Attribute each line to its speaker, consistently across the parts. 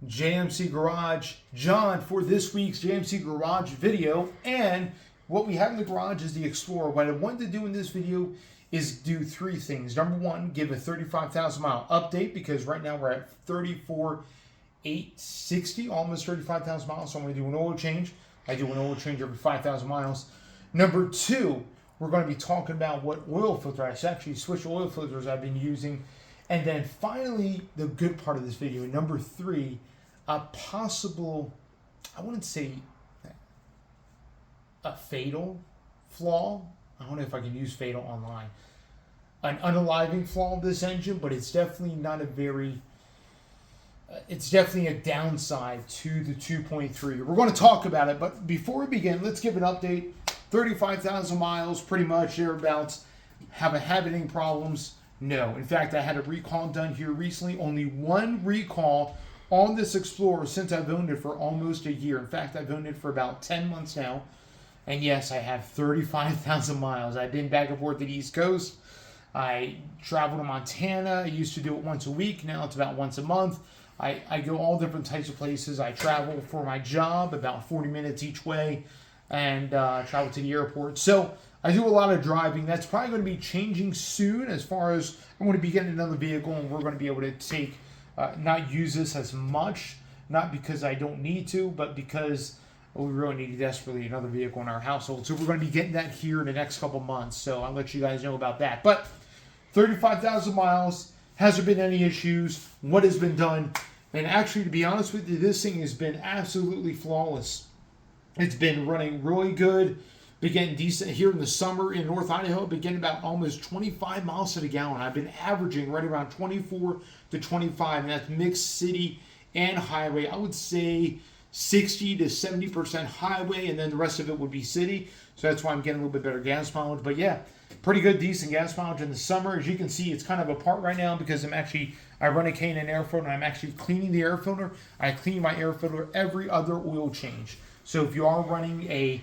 Speaker 1: JMC Garage John for this week's JMC Garage video. And what we have in the garage is the Explorer. What I wanted to do in this video is do three things. Number one, give a 35,000 mile update, because right now we're at 34,860, almost 35,000 miles. So I'm going to do an oil change. I do an oil change every 5,000 miles. Number two, we're going to be talking about what oil filter I actually switch oil filters I've been using. And then finally, the good part of this video, number three, a possible, I wouldn't say a fatal flaw. I don't know if I can use fatal online. An unaliving flaw of this engine, but it's definitely not a very, it's definitely a downside to the 2.3. We're going to talk about it, but before we begin, let's give an update. 35,000 miles, pretty much thereabouts. Have I had any problems? No. In fact, I had a recall done here recently. Only one recall on this Explorer since I've owned it for almost a year. In fact, I've owned it for about 10 months now. And yes, I have 35,000 miles. I've been back and forth to the East Coast. I travel to Montana. I used to do it once a week. Now it's about once a month. I go all different types of places. I travel for my job about 40 minutes each way, and travel to the airport. So I do a lot of driving. That's probably going to be changing soon, as far as I'm going to be getting another vehicle, and we're going to be able to take, not use this as much, not because I don't need to, but because we really need desperately another vehicle in our household. So we're going to be getting that here in the next couple months. So I'll let you guys know about that. But 35,000 miles, has there been any issues? What has been done? And actually, to be honest with you, this thing has been absolutely flawless. It's been running really good. Been getting decent here in the summer in North Idaho. Been getting about almost 25 miles to the gallon. I've been averaging right around 24 to 25, and that's mixed city and highway. I would say 60 to 70% highway, and then the rest of it would be city. So that's why I'm getting a little bit better gas mileage. But yeah, pretty good, decent gas mileage in the summer. As you can see, it's kind of apart right now because I run a K&N air filter, and I'm actually cleaning the air filter. I clean my air filter every other oil change. So if you are running a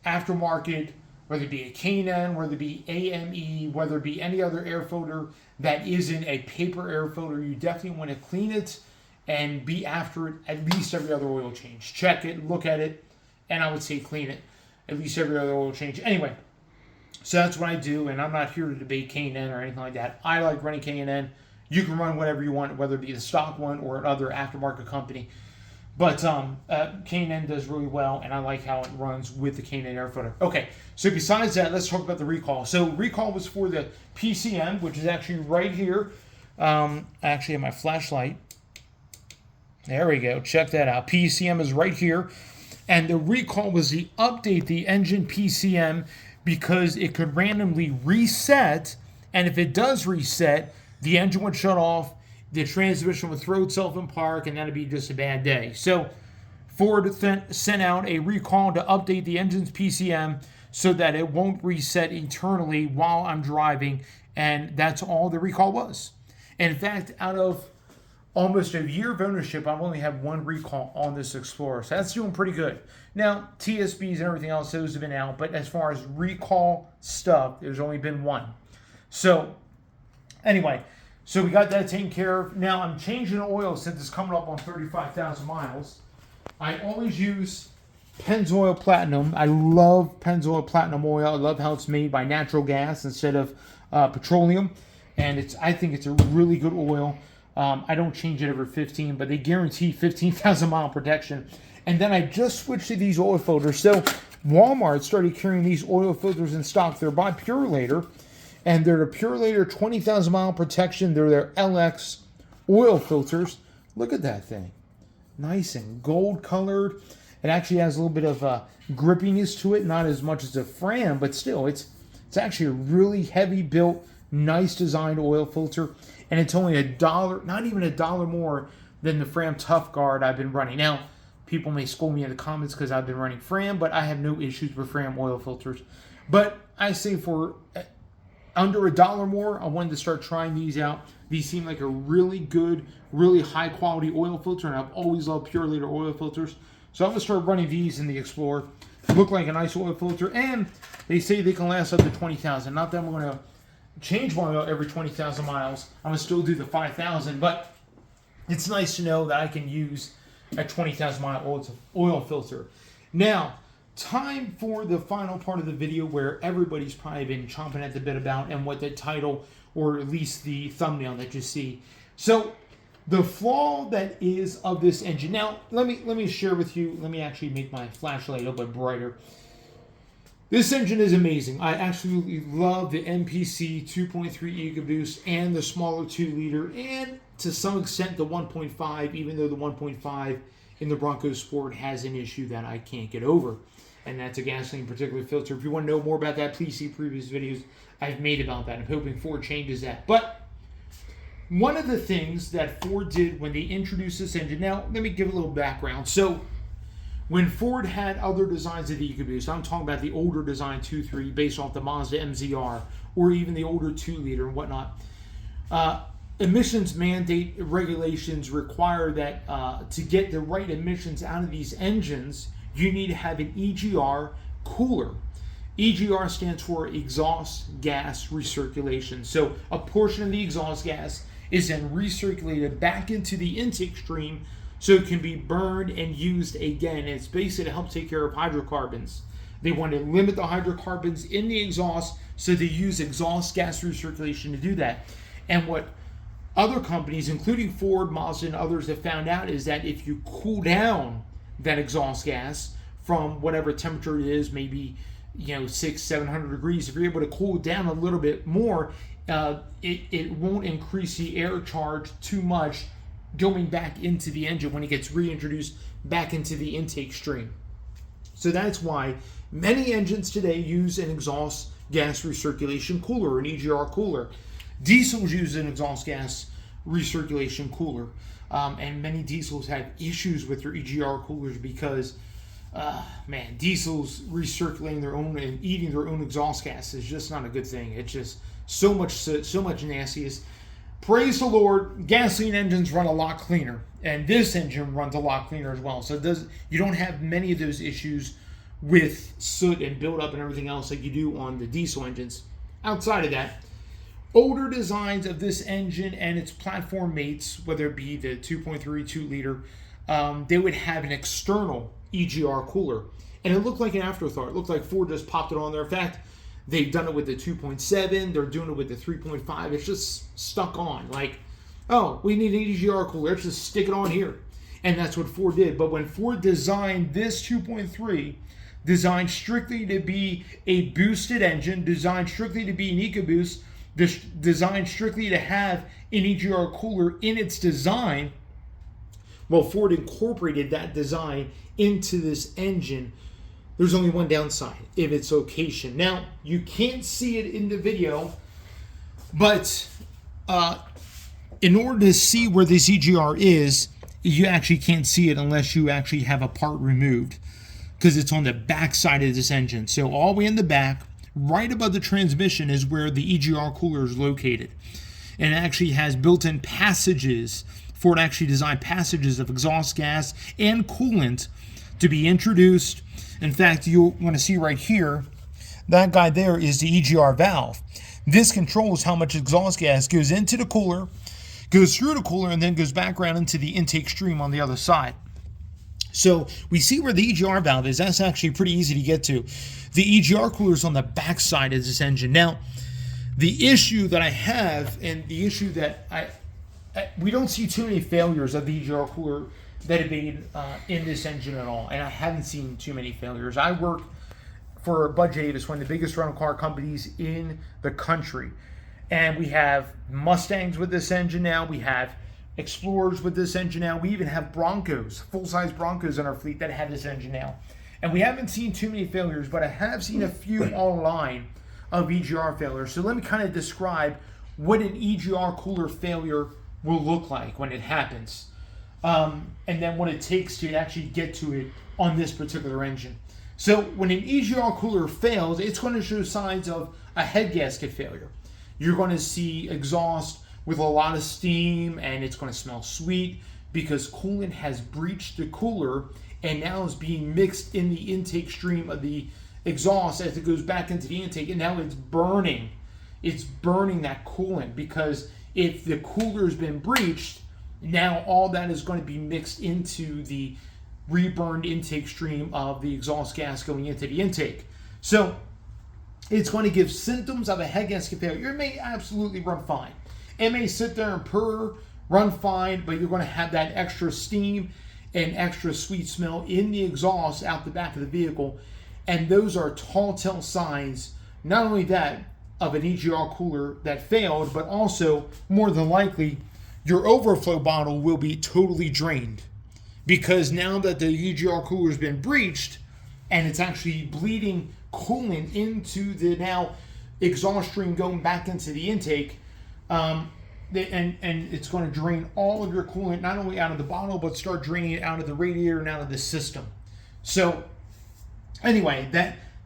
Speaker 1: aftermarket, whether it be a K&N, whether it be AME, whether it be any other air filter that isn't a paper air filter, you definitely want to clean it and be after it at least every other oil change. Check it, look at it, and I would say clean it at least every other oil change. Anyway, so that's what I do, and I'm not here to debate K&N or anything like that. I like running K&N. You can run whatever you want, whether it be the stock one or another aftermarket company. But K&N does really well, and I like how it runs with the K&N air filter. Okay, so besides that, let's talk about the recall. So recall was for the PCM, which is actually right here. I actually have my flashlight. There we go. Check that out. PCM is right here. And the recall was to update the engine PCM because it could randomly reset. And if it does reset, the engine would shut off, the transmission would throw itself in park, and that'd be just a bad day. So Ford sent out a recall to update the engine's PCM so that it won't reset internally while I'm driving. And that's all the recall was. And in fact, out of almost a year of ownership, I've only had one recall on this Explorer. So that's doing pretty good. Now, TSBs and everything else, those have been out. But as far as recall stuff, there's only been one. So anyway, so we got that taken care of. Now I'm changing the oil since it's coming up on 35,000 miles. I always use Pennzoil Platinum. I love Pennzoil Platinum oil. I love how it's made by natural gas instead of petroleum. And I think it's a really good oil. I don't change it every 15, but they guarantee 15,000 mile protection. And then I just switched to these oil filters. So Walmart started carrying these oil filters in stock. They're by Purelator, and they're the Purelator 20,000 mile protection. They're their LX oil filters. Look at that thing. Nice and gold colored. It actually has a little bit of grippiness to it. Not as much as a Fram, but still, it's actually a really heavy built, nice designed oil filter. And it's only $1, not even $1 more than the Fram Tough Guard I've been running. Now, people may scold me in the comments because I've been running Fram, but I have no issues with Fram oil filters. But I say for under $1 more, I wanted to start trying these out. These seem like a really good, really high quality oil filter, and I've always loved Purelator oil filters. So I'm going to start running these in the Explorer. Look like a nice oil filter, and they say they can last up to 20,000. Not that I'm going to change my oil every 20,000 miles. I'm going to still do the 5,000, but it's nice to know that I can use a 20,000 mile oil filter. Now, time for the final part of the video where everybody's probably been chomping at the bit about, and what the title, or at least the thumbnail that you see. So, the flaw that is of this engine. Now, let me share with you. Let me actually make my flashlight a little bit brighter. This engine is amazing. I absolutely love the MPC 2.3 Ecoboost and the smaller 2-liter, and to some extent the 1.5, even though the 1.5 in the Bronco Sport has an issue that I can't get over, and that's a gasoline particulate filter. If you want to know more about that, please see previous videos I've made about that. I'm hoping Ford changes that. But one of the things that Ford did when they introduced this engine, now let me give a little background. So when Ford had other designs of the EcoBoost, I'm talking about the older design 2.3 based off the Mazda MZR, or even the older 2-liter and whatnot, emissions mandate regulations require that to get the right emissions out of these engines, you need to have an EGR cooler. EGR stands for exhaust gas recirculation. So a portion of the exhaust gas is then recirculated back into the intake stream so it can be burned and used again. It's basically to help take care of hydrocarbons. They want to limit the hydrocarbons in the exhaust, so they use exhaust gas recirculation to do that. And what other companies, including Ford, Mazda, and others, have found out is that if you cool down that exhaust gas from whatever temperature it is, maybe 600-700 degrees, if you're able to cool it down a little bit more, it won't increase the air charge too much going back into the engine when it gets reintroduced back into the intake stream. So that's why many engines today use an exhaust gas recirculation cooler, an EGR cooler. Diesels use an exhaust gas recirculation cooler, and many diesels have issues with their EGR coolers because diesels recirculating their own and eating their own exhaust gas is just not a good thing. It's just so much nastiness. Praise the Lord, gasoline engines run a lot cleaner, and this engine runs a lot cleaner as well. So you don't have many of those issues with soot and buildup and everything else like you do on the diesel engines. Outside of that, older designs of this engine and its platform mates, whether it be the 2.3 2-liter, they would have an external EGR cooler, and it looked like an afterthought. It looked like Ford just popped it on there. In fact, they've done it with the 2.7. They're doing it with the 3.5. It's just stuck on. Like, oh, we need an EGR cooler. Let's just stick it on here. And that's what Ford did. But when Ford designed this 2.3, designed strictly to be a boosted engine, designed strictly to be an EcoBoost, designed strictly to have an EGR cooler in its design, well, Ford incorporated that design into this engine. There's only one downside, of its location. Now, you can't see it in the video, but in order to see where this EGR is, you actually can't see it unless you actually have a part removed, because it's on the back side of this engine. So all the way in the back, right above the transmission, is where the EGR cooler is located. And it actually has built-in passages. Ford actually designed passages of exhaust gas and coolant to be introduced. In fact, you'll want to see right here, that guy there is the EGR valve. This controls how much exhaust gas goes into the cooler, goes through the cooler, and then goes back around into the intake stream on the other side. So we see where the EGR valve is. That's actually pretty easy to get to. The EGR cooler is on the back side of this engine. Now, the issue that I have, and the issue that we don't see too many failures of the EGR cooler that have been in this engine at all, and I haven't seen too many failures. I work for Bud Davis, one of the biggest rental car companies in the country, and we have Mustangs with this engine now. We have Explorers with this engine now. We even have Broncos, full-size Broncos in our fleet that have this engine now, and we haven't seen too many failures, but I have seen a few online of EGR failures. So let me kind of describe what an EGR cooler failure will look like when it happens. And then what it takes to actually get to it on this particular engine. So when an EGR cooler fails, it's going to show signs of a head gasket failure. You're going to see exhaust with a lot of steam, and it's going to smell sweet because coolant has breached the cooler and now is being mixed in the intake stream of the exhaust as it goes back into the intake, and now it's burning. It's burning that coolant, because if the cooler's been breached, Now all that is going to be mixed into the reburned intake stream of the exhaust gas going into the intake. So it's going to give symptoms of a head gasket failure. It may absolutely run fine. It may sit there and purr, run fine, but you're going to have that extra steam and extra sweet smell in the exhaust out the back of the vehicle. And those are tall tale signs, not only that, of an EGR cooler that failed, but also, more than likely, your overflow bottle will be totally drained. Because now that the EGR cooler has been breached, and it's actually bleeding coolant into the now exhaust stream going back into the intake, and it's going to drain all of your coolant, not only out of the bottle, but start draining it out of the radiator and out of the system. So anyway,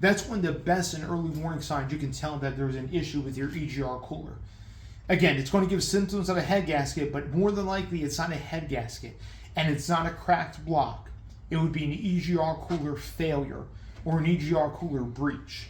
Speaker 1: that's one of the best and early warning signs you can tell that there's an issue with your EGR cooler. Again, it's going to give symptoms of a head gasket, but more than likely it's not a head gasket, and it's not a cracked block. It would be an EGR cooler failure or an EGR cooler breach.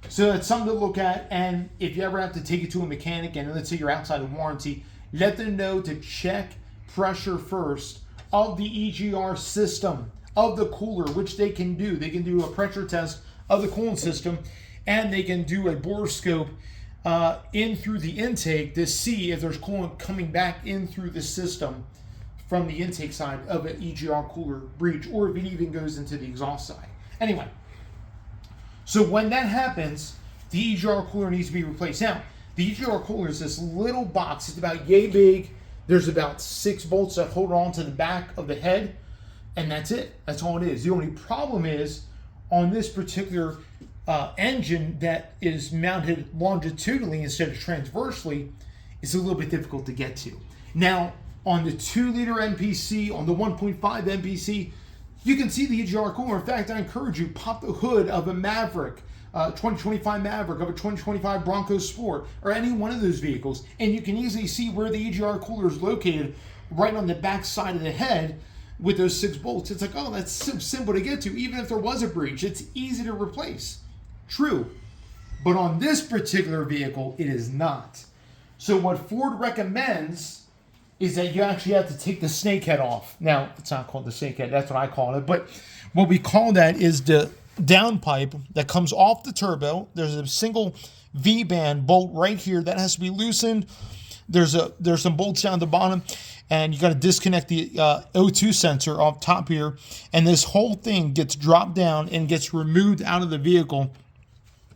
Speaker 1: So it's something to look at, and if you ever have to take it to a mechanic, and let's say you're outside of warranty, let them know to check pressure first of the EGR system, of the cooler, which they can do. They can do a pressure test of the coolant system, and they can do a bore scope in through the intake to see if there's coolant coming back in through the system from the intake side of an EGR cooler breach, or if it even goes into the exhaust side. Anyway, so when that happens, the EGR cooler needs to be replaced. Now, the EGR cooler is this little box. It's about yay big. There's about 6 bolts that hold on to the back of the head, and that's it. That's all it is. The only problem is on this particular engine that is mounted longitudinally instead of transversely, it's a little bit difficult to get to. Now, on the 2-liter MPC, on the 1.5 MPC, you can see the EGR cooler. In fact, I encourage you, pop the hood of a Maverick, 2025 Maverick, of a 2025 Bronco Sport, or any one of those vehicles, and you can easily see where the EGR cooler is located right on the back side of the head with those 6 bolts. It's like, oh, that's so simple to get to. Even if there was a breach, it's easy to replace. True. But on this particular vehicle, it is not. So what Ford recommends is that you actually have to take the snake head off. Now, it's not called the snake head. That's what I call it. But what we call that is the downpipe that comes off the turbo. There's a single V-band bolt right here that has to be loosened. There's some bolts down the bottom, and you got to disconnect the O2 sensor off top here. And this whole thing gets dropped down and gets removed out of the vehicle.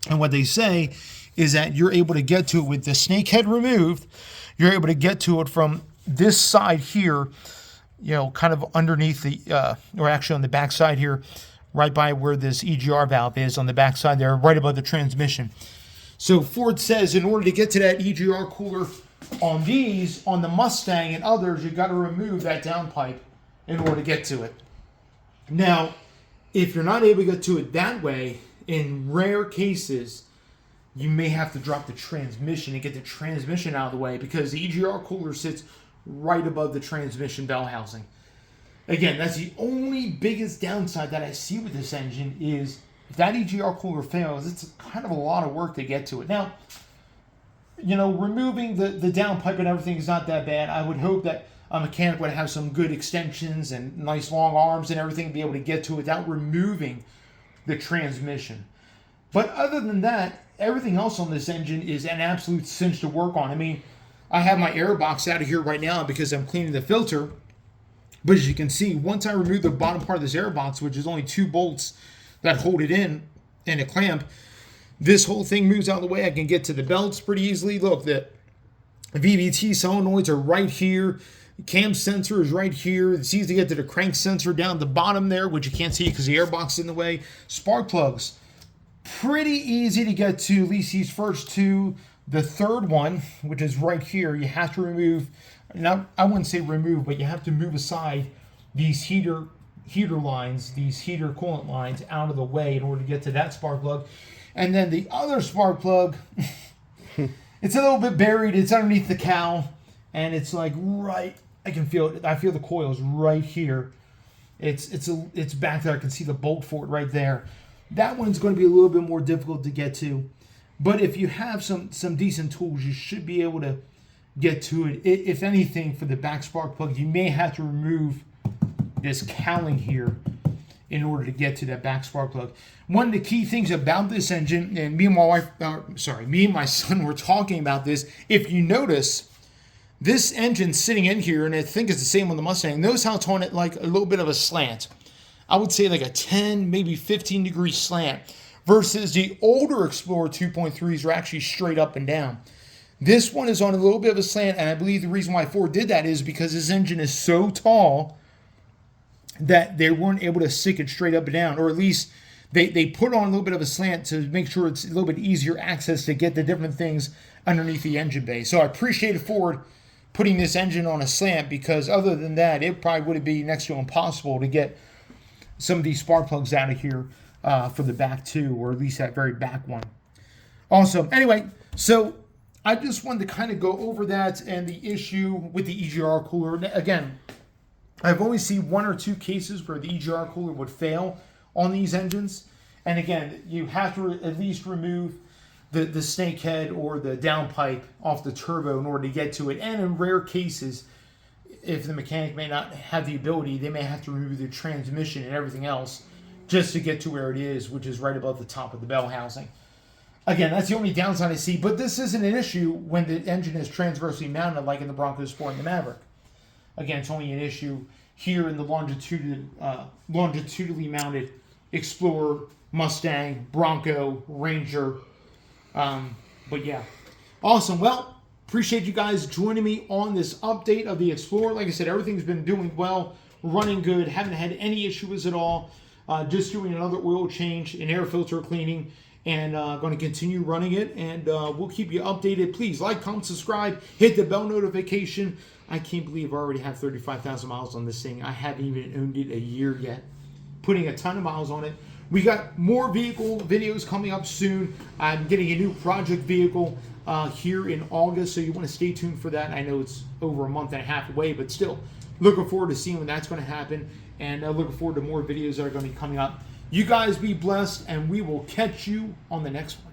Speaker 1: And what they say is that you're able to get to it with the snake head removed. You're able to get to it from this side here, kind of underneath the, or actually on the back side here, right by where this EGR valve is on the back side there, right above the transmission. So Ford says in order to get to that EGR cooler on these, on the Mustang and others, you've got to remove that downpipe in order to get to it. Now, if you're not able to get to it that way, in rare cases, you may have to drop the transmission and get the transmission out of the way, because the EGR cooler sits right above the transmission bell housing. Again, that's the only biggest downside that I see with this engine is if that EGR cooler fails, it's kind of a lot of work to get to it. Now, removing the downpipe and everything is not that bad. I would hope that a mechanic would have some good extensions and nice long arms and everything to be able to get to it without removing the transmission. But other than that, everything else on this engine is an absolute cinch to work on. I mean, I have my air box out of here right now because I'm cleaning the filter. But as you can see, once I remove the bottom part of this air box, which is only 2 bolts that hold it in and a clamp, this whole thing moves out of the way. I can get to the belts pretty easily. Look, the VVT solenoids are right here. The cam sensor is right here. It's easy to get to the crank sensor down at the bottom there, which you can't see because the air box is in the way. Spark plugs, pretty easy to get to, at least these first 2. The third one, which is right here, you have to remove, now I wouldn't say remove, but you have to move aside these heater lines, these heater coolant lines out of the way in order to get to that spark plug. And then the other spark plug, it's a little bit buried. It's underneath the cowl, and it's like right, I can feel it. I feel the coils right here. It's back there. I can see the bolt for it right there. That one's going to be a little bit more difficult to get to. But if you have some decent tools, you should be able to get to it. If anything, for the back spark plug, you may have to remove this cowling here in order to get to that back spark plug. One of the key things about this engine, and me and my son were talking about this. If you notice, this engine sitting in here, and I think it's the same on the Mustang, notice how it's on it like a little bit of a slant. I would say like a 10, maybe 15 degree slant, versus the older Explorer 2.3s are actually straight up and down. This one is on a little bit of a slant, and I believe the reason why Ford did that is because this engine is so tall that they weren't able to stick it straight up and down, or at least they put on a little bit of a slant to make sure it's a little bit easier access to get the different things underneath the engine bay. So I appreciate Ford putting this engine on a slant, because other than that, it probably would be next to impossible to get some of these spark plugs out of here for the back two, or at least that very back one. Also, anyway, so I just wanted to kind of go over that and the issue with the EGR cooler. Again, I've only seen 1 or 2 cases where the EGR cooler would fail on these engines. And again, you have to at least remove the snake head or the downpipe off the turbo in order to get to it. And in rare cases, if the mechanic may not have the ability, they may have to remove the transmission and everything else just to get to where it is, which is right above the top of the bell housing. Again, that's the only downside I see, but this isn't an issue when the engine is transversely mounted like in the Bronco Sport and the Maverick. Again, it's only an issue here in the longitudinally mounted Explorer, Mustang, Bronco, Ranger. But yeah, awesome. Well, appreciate you guys joining me on this update of the Explorer. Like I said, everything's been doing well, running good, haven't had any issues at all. Just doing another oil change and air filter cleaning, and going to continue running it, and we'll keep you updated. Please like, comment, subscribe, hit the bell notification. I can't believe I already have 35,000 miles on this thing. I haven't even owned it a year yet. Putting a ton of miles on it. We got more vehicle videos coming up soon. I'm getting a new project vehicle here in August, so you want to stay tuned for that. I know it's over a month and a half away, but still looking forward to seeing when that's going to happen, and looking forward to more videos that are going to be coming up. You guys be blessed, and we will catch you on the next one.